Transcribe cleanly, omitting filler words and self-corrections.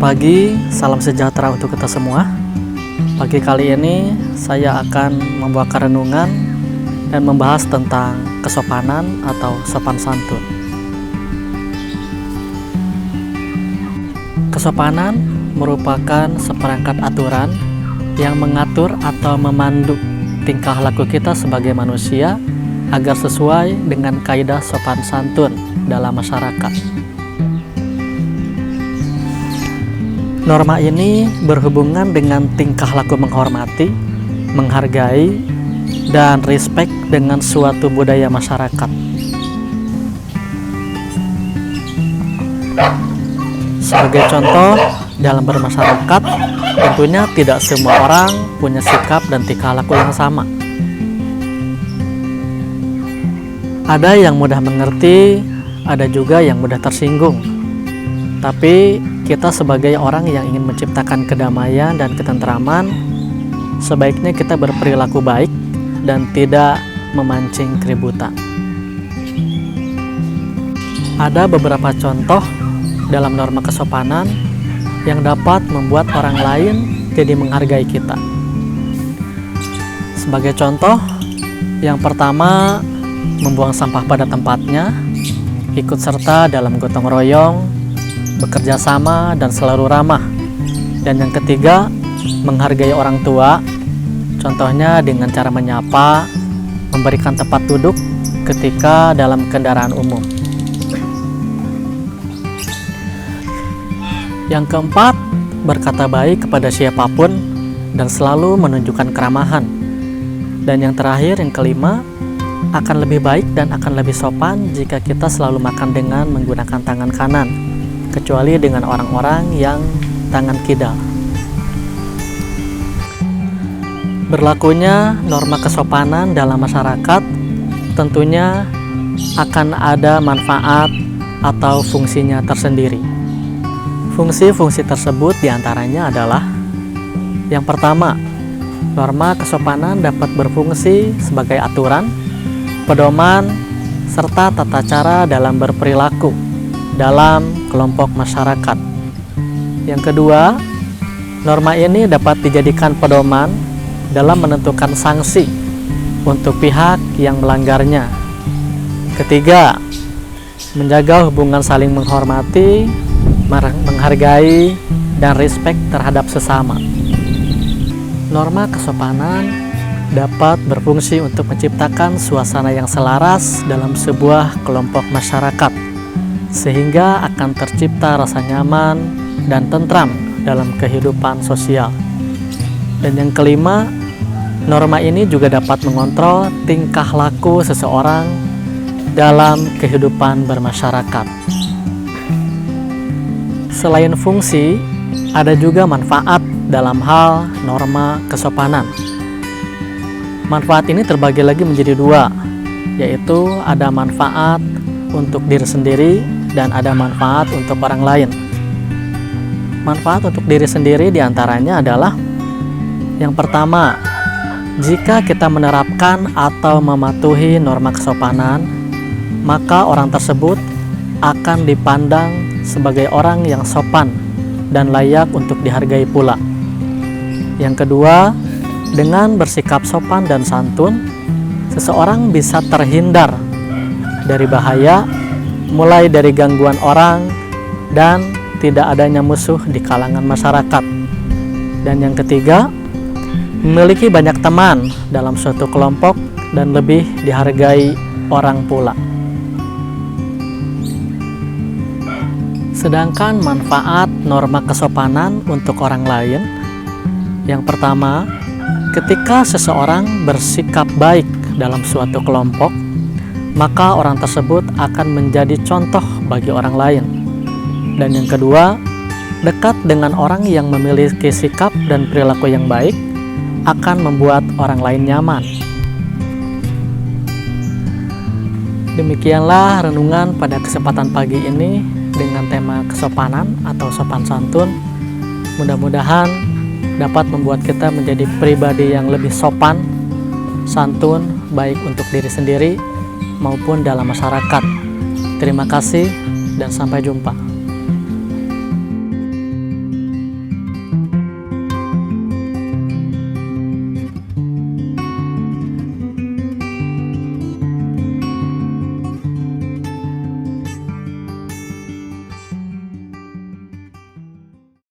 pagi, salam sejahtera untuk kita semua. Pagi kali ini saya akan membawakan renungan dan membahas tentang kesopanan atau sopan santun. Kesopanan merupakan seperangkat aturan yang mengatur atau memandu tingkah laku kita sebagai manusia agar sesuai dengan kaidah sopan santun dalam masyarakat. Norma ini berhubungan dengan tingkah laku menghormati, menghargai, dan respect dengan suatu budaya masyarakat. Sebagai contoh, dalam bermasyarakat, tentunya tidak semua orang punya sikap dan tingkah laku yang sama. Ada yang mudah mengerti, ada juga yang mudah tersinggung. Tapi kita sebagai orang yang ingin menciptakan kedamaian dan ketentraman, sebaiknya kita berperilaku baik dan tidak memancing keributan. Ada beberapa contoh dalam norma kesopanan yang dapat membuat orang lain jadi menghargai kita. Sebagai contoh, yang pertama, membuang sampah pada tempatnya, ikut serta dalam gotong royong, bekerja sama dan selalu ramah. Dan yang ketiga, menghargai orang tua, contohnya dengan cara menyapa, memberikan tempat duduk ketika dalam kendaraan umum. Yang keempat, berkata baik kepada siapapun dan selalu menunjukkan keramahan. Dan yang terakhir, yang kelima, akan lebih baik dan akan lebih sopan jika kita selalu makan dengan menggunakan tangan kanan, kecuali dengan orang-orang yang tangan kidal. Berlakunya norma kesopanan dalam masyarakat tentunya akan ada manfaat atau fungsinya tersendiri. Fungsi-fungsi tersebut diantaranya adalah: yang pertama, norma kesopanan dapat berfungsi sebagai aturan, pedoman, serta tata cara dalam berperilaku dalam kelompok masyarakat. Yang kedua, norma ini dapat dijadikan pedoman dalam menentukan sanksi untuk pihak yang melanggarnya. Ketiga, menjaga hubungan saling menghormati, menghargai, dan respect terhadap sesama. Norma kesopanan dapat berfungsi untuk menciptakan suasana yang selaras dalam sebuah kelompok masyarakat, sehingga akan tercipta rasa nyaman dan tentram dalam kehidupan sosial. Dan yang kelima, norma ini juga dapat mengontrol tingkah laku seseorang dalam kehidupan bermasyarakat. Selain fungsi, ada juga manfaat dalam hal norma kesopanan. Manfaat ini terbagi lagi menjadi dua, yaitu ada manfaat untuk diri sendiri dan ada manfaat untuk orang lain. Manfaat untuk diri sendiri diantaranya adalah: yang pertama, jika kita menerapkan atau mematuhi norma kesopanan, maka orang tersebut akan dipandang sebagai orang yang sopan dan layak untuk dihargai pula. Yang kedua, dengan bersikap sopan dan santun, seseorang bisa terhindar dari bahaya, mulai dari gangguan orang dan tidak adanya musuh di kalangan masyarakat. Dan yang ketiga, memiliki banyak teman dalam suatu kelompok dan lebih dihargai orang pula. Sedangkan manfaat norma kesopanan untuk orang lain, yang pertama, ketika seseorang bersikap baik dalam suatu kelompok, maka orang tersebut akan menjadi contoh bagi orang lain. Dan yang kedua, dekat dengan orang yang memiliki sikap dan perilaku yang baik akan membuat orang lain nyaman. Demikianlah renungan pada kesempatan pagi ini dengan tema kesopanan atau sopan santun. Mudah-mudahan dapat membuat kita menjadi pribadi yang lebih sopan, santun, baik untuk diri sendiri maupun dalam masyarakat. Terima kasih dan sampai jumpa.